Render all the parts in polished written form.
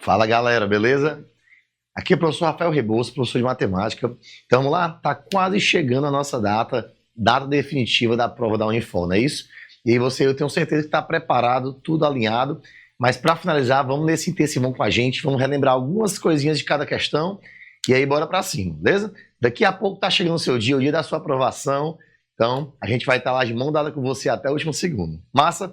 Fala galera, beleza? Aqui é o professor Rafael Rebouças, professor de matemática. Então vamos lá, tá quase chegando a nossa data definitiva da prova da Unifor, não é isso? E aí eu tenho certeza que está preparado, tudo alinhado. Mas para finalizar, vamos nesse intensivão com a gente, vamos relembrar algumas coisinhas de cada questão e aí bora para cima, beleza? Daqui a pouco tá chegando o seu dia, o dia da sua aprovação. Então a gente vai estar lá de mão dada com você até o último segundo. Massa?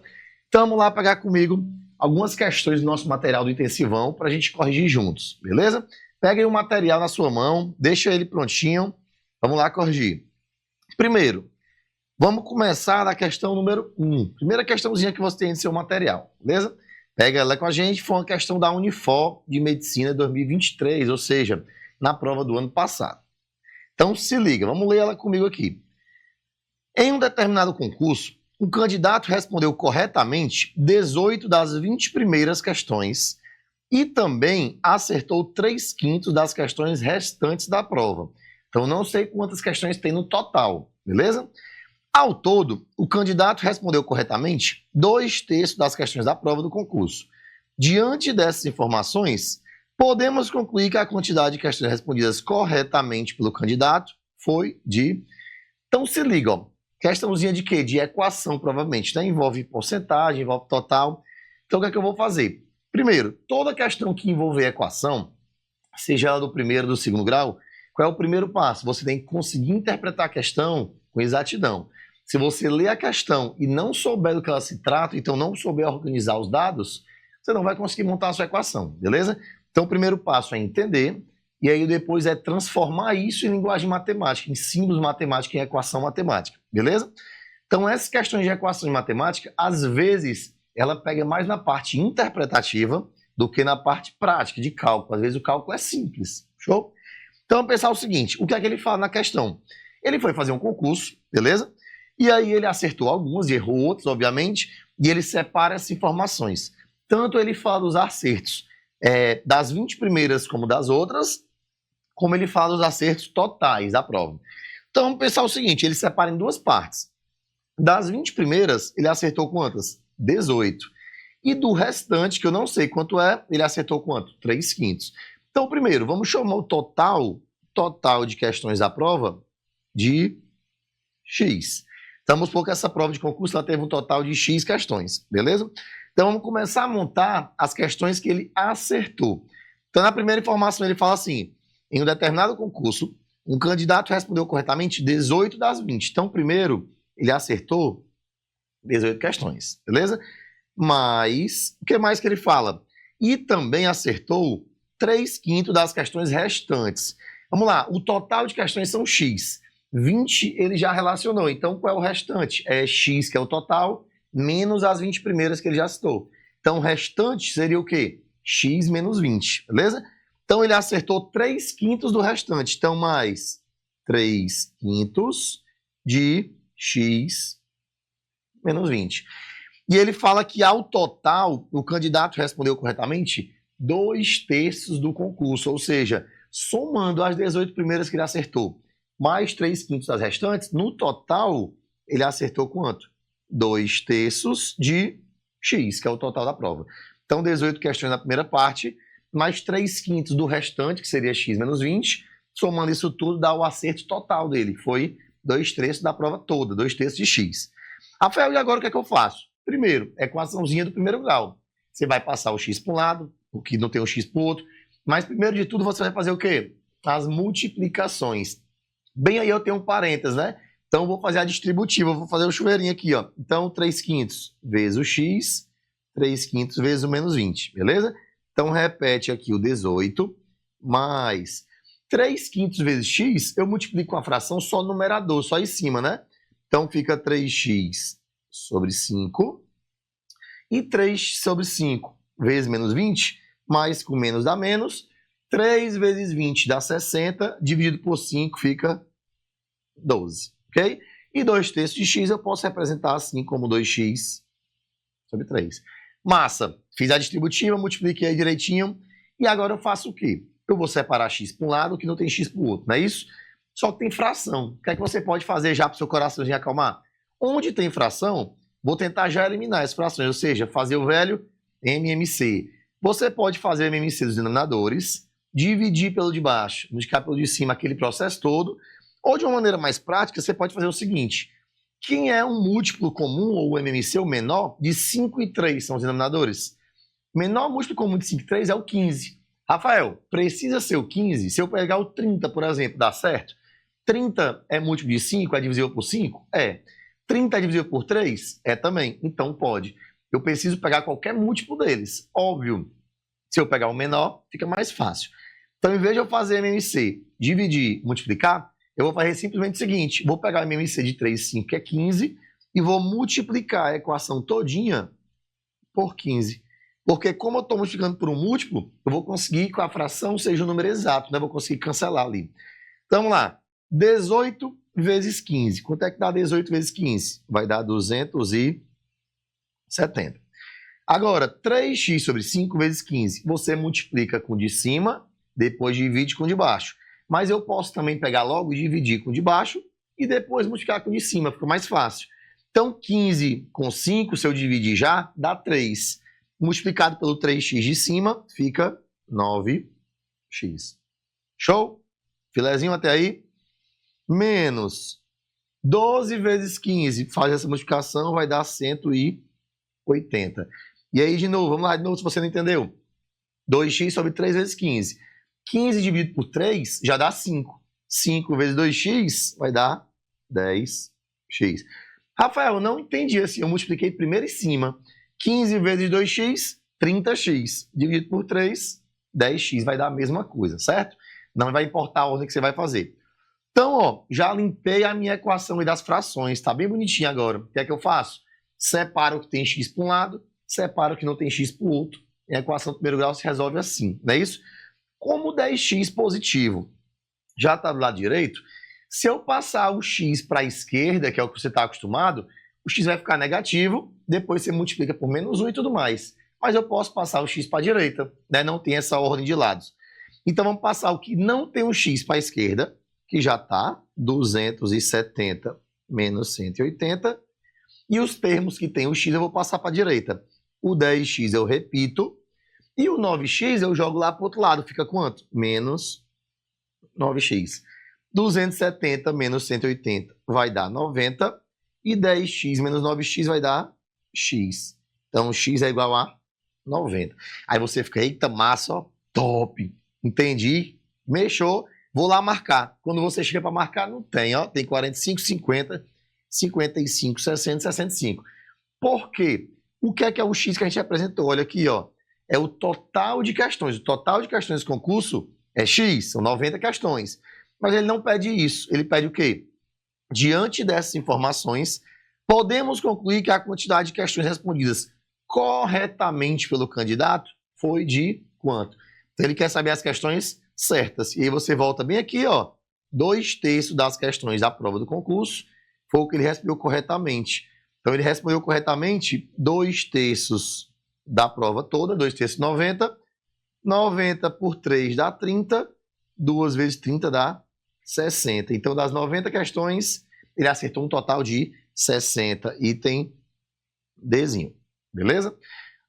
Então vamos lá pegar comigo algumas questões do nosso material do intensivão para a gente corrigir juntos, beleza? Pega aí o material na sua mão, deixa ele prontinho, vamos lá corrigir. Primeiro, vamos começar da questão número 1. Primeira questãozinha que você tem no seu material, beleza? Pega ela com a gente, foi uma questão da Unifor de Medicina 2023, ou seja, na prova do ano passado. Então se liga, vamos ler ela comigo aqui. Em um determinado concurso, um candidato respondeu corretamente 18 das 20 primeiras questões e também acertou 3/5 das questões restantes da prova. Então, não sei quantas questões tem no total, beleza? Ao todo, o candidato respondeu corretamente 2/3 das questões da prova do concurso. Diante dessas informações, podemos concluir que a quantidade de questões respondidas corretamente pelo candidato foi de... Então, se liga, ó. Questãozinha de quê? De equação, provavelmente, né? Envolve porcentagem, envolve total. Então, o que é que eu vou fazer? Primeiro, toda questão que envolver equação, seja ela do primeiro ou do segundo grau, qual é o primeiro passo? Você tem que conseguir interpretar a questão com exatidão. Se você ler a questão e não souber do que ela se trata, então não souber organizar os dados, você não vai conseguir montar a sua equação, beleza? Então, o primeiro passo é entender, e aí depois é transformar isso em linguagem matemática, em símbolos matemáticos, em equação matemática, beleza? Então, essas questões de equação em matemática, às vezes, ela pega mais na parte interpretativa do que na parte prática de cálculo. Às vezes o cálculo é simples, show? Então, vamos pensar o seguinte, o que é que ele fala na questão? Ele foi fazer um concurso, beleza? E aí ele acertou algumas e errou outras, obviamente, e ele separa essas informações. Tanto ele fala dos acertos das 20 primeiras como das outras, como ele fala dos acertos totais da prova. Então, vamos pensar o seguinte, ele separa em duas partes. Das 20 primeiras, ele acertou quantas? 18. E do restante, que eu não sei quanto é, ele acertou quanto? 3/5. Então, primeiro, vamos chamar o total de questões da prova de X. Então, vamos supor que essa prova de concurso ela teve um total de X questões, beleza? Então, vamos começar a montar as questões que ele acertou. Então, na primeira informação, ele fala assim, em um determinado concurso, um candidato respondeu corretamente 18 das 20. Então, primeiro, ele acertou 18 questões, beleza? Mas, o que mais que ele fala? E também acertou 3/5 das questões restantes. Vamos lá, o total de questões são X. 20 ele já relacionou, então qual é o restante? É X, que é o total, menos as 20 primeiras que ele já citou. Então, o restante seria o quê? X menos 20, beleza? Então, ele acertou 3/5 do restante. Então, mais 3/5 de X menos 20. E ele fala que, ao total, o candidato respondeu corretamente 2/3 do concurso. Ou seja, somando as 18 primeiras que ele acertou, mais 3/5 das restantes, no total, ele acertou quanto? 2/3 de X, que é o total da prova. Então, 18 questões na primeira parte, mais 3/5 do restante, que seria X menos 20, somando isso tudo, dá o acerto total dele. Foi 2/3 da prova toda, 2/3 de X. Rafael, e agora o que é que eu faço? Primeiro, equaçãozinha do primeiro grau. Você vai passar o X para um lado, o que não tem o X para o outro, mas primeiro de tudo você vai fazer o quê? As multiplicações. Bem aí eu tenho um parênteses, né? Então eu vou fazer a distributiva, eu vou fazer o chuveirinho aqui, ó. Então 3/5 vezes o X, 3/5 vezes o menos 20, beleza? Então repete aqui o 18, mais 3/5 vezes X, eu multiplico a fração só no numerador, só em cima, né? Então fica 3x sobre 5 e 3 sobre 5 vezes menos 20, mais com menos dá menos, 3 vezes 20 dá 60, dividido por 5 fica 12, ok? E 2/3 de x eu posso representar assim como 2x sobre 3. Massa, fiz a distributiva, multipliquei direitinho, e agora eu faço o quê? Eu vou separar x para um lado, que não tem x para o outro, não é isso? Só que tem fração. O que é que você pode fazer já para o seu coraçãozinho acalmar? Onde tem fração, vou tentar já eliminar as frações, ou seja, fazer o velho MMC. Você pode fazer o MMC dos denominadores, dividir pelo de baixo, multiplicar pelo de cima, aquele processo todo, ou de uma maneira mais prática, você pode fazer o seguinte: quem é um múltiplo comum, ou o MMC, o menor, de 5 e 3 são os denominadores? O menor múltiplo comum de 5 e 3 é o 15. Rafael, precisa ser o 15? Se eu pegar o 30, por exemplo, dá certo? 30 é múltiplo de 5, é divisível por 5? É. 30 é divisível por 3? É também. Então pode. Eu preciso pegar qualquer múltiplo deles. Óbvio, se eu pegar o menor, fica mais fácil. Então, em vez de eu fazer MMC, dividir, multiplicar, eu vou fazer simplesmente o seguinte: vou pegar o MMC de 3 e 5, que é 15, e vou multiplicar a equação todinha por 15. Porque como eu estou multiplicando por um múltiplo, eu vou conseguir que a fração seja o número exato, né? Eu vou conseguir cancelar ali. Então, vamos lá. 18 vezes 15. Quanto é que dá 18 vezes 15? Vai dar 270. Agora, 3x sobre 5 vezes 15. Você multiplica com o de cima, depois divide com o de baixo. Mas eu posso também pegar logo e dividir com o de baixo e depois multiplicar com o de cima, fica mais fácil. Então, 15 com 5, se eu dividir já, dá 3. Multiplicado pelo 3x de cima, fica 9x. Show? Filezinho até aí? Menos 12 vezes 15, faz essa multiplicação, vai dar 180. E aí, de novo, vamos lá de novo se você não entendeu. 2x sobre 3 vezes 15. 15 dividido por 3 já dá 5. 5 vezes 2x vai dar 10x. Rafael, não entendi assim, eu multipliquei primeiro em cima. 15 vezes 2x, 30x. Dividido por 3, 10x. Vai dar a mesma coisa, certo? Não vai importar a ordem que você vai fazer. Então, ó, já limpei a minha equação das frações. Tá bem bonitinho agora. O que é que eu faço? Separo o que tem x para um lado, separo o que não tem x para o outro. E a equação do primeiro grau se resolve assim, não é isso? Como 10x positivo já está do lado direito, se eu passar o x para a esquerda, que é o que você está acostumado, o x vai ficar negativo, depois você multiplica por menos 1 e tudo mais. Mas eu posso passar o x para a direita, né? Não tem essa ordem de lados. Então vamos passar o que não tem o x para a esquerda, que já está 270 menos 180. E os termos que tem o x eu vou passar para a direita. O 10x eu repito. E o 9x eu jogo lá para o outro lado. Fica quanto? Menos 9x. 270 menos 180 vai dar 90. E 10x menos 9x vai dar x. Então, x é igual a 90. Aí você fica, eita, massa, ó, top. Entendi. Mexeu. Vou lá marcar. Quando você chega para marcar, não tem, ó. Tem 45, 50, 55, 60, 65. Por quê? O que é o x que a gente apresentou? Olha aqui, ó. É o total de questões. O total de questões do concurso é x, são 90 questões. Mas ele não pede isso. Ele pede o quê? Diante dessas informações, podemos concluir que a quantidade de questões respondidas corretamente pelo candidato foi de quanto? Então, ele quer saber as questões certas. E aí você volta bem aqui, ó. 2/3 das questões da prova do concurso foi o que ele respondeu corretamente. Então, ele respondeu corretamente 2/3 da prova toda, 2/3, 90. 90 por 3 dá 30. 2 vezes 30 dá 60. Então, das 90 questões, ele acertou um total de 60. Item Dzinho. Beleza?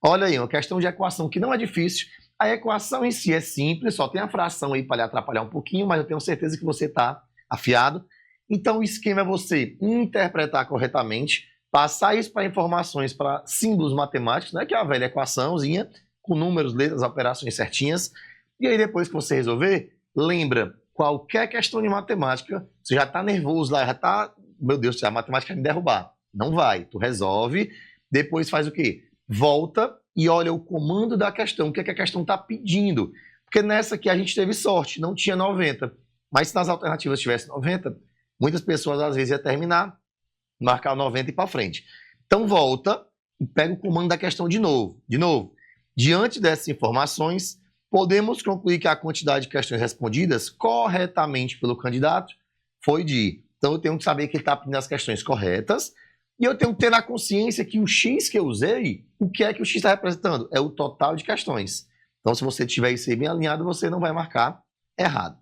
Olha aí, uma questão de equação que não é difícil. A equação em si é simples, só tem a fração aí para lhe atrapalhar um pouquinho, mas eu tenho certeza que você está afiado. Então, o esquema é você interpretar corretamente, passar isso para informações, para símbolos matemáticos, né, que é a velha equaçãozinha, com números, letras, operações certinhas. E aí, depois que você resolver, lembra, qualquer questão de matemática, você já está nervoso lá, já está, meu Deus, a matemática vai me derrubar. Não vai, tu resolve, depois faz o quê? Volta e olha o comando da questão, o que é que a questão está pedindo. Porque nessa aqui a gente teve sorte, não tinha 90. Mas se nas alternativas tivesse 90, muitas pessoas às vezes iam terminar, marcar o 90 e ir para frente. Então volta e pega o comando da questão de novo. De novo, diante dessas informações, podemos concluir que a quantidade de questões respondidas corretamente pelo candidato foi de... Então eu tenho que saber que ele está pedindo as questões corretas, e eu tenho que ter na consciência que o X que eu usei, o que é que o X está representando? É o total de questões. Então, se você tiver isso aí bem alinhado, você não vai marcar errado.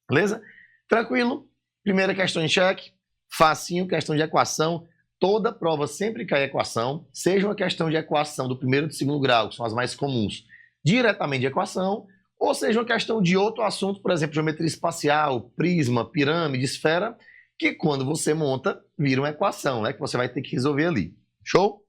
Beleza? Tranquilo? Primeira questão em xeque. Facinho, questão de equação. Toda prova sempre cai equação. Seja uma questão de equação do primeiro ou do segundo grau, que são as mais comuns, diretamente de equação, ou seja, uma questão de outro assunto, por exemplo, geometria espacial, prisma, pirâmide, esfera, que quando você monta, vira uma equação, né, que você vai ter que resolver ali. Show?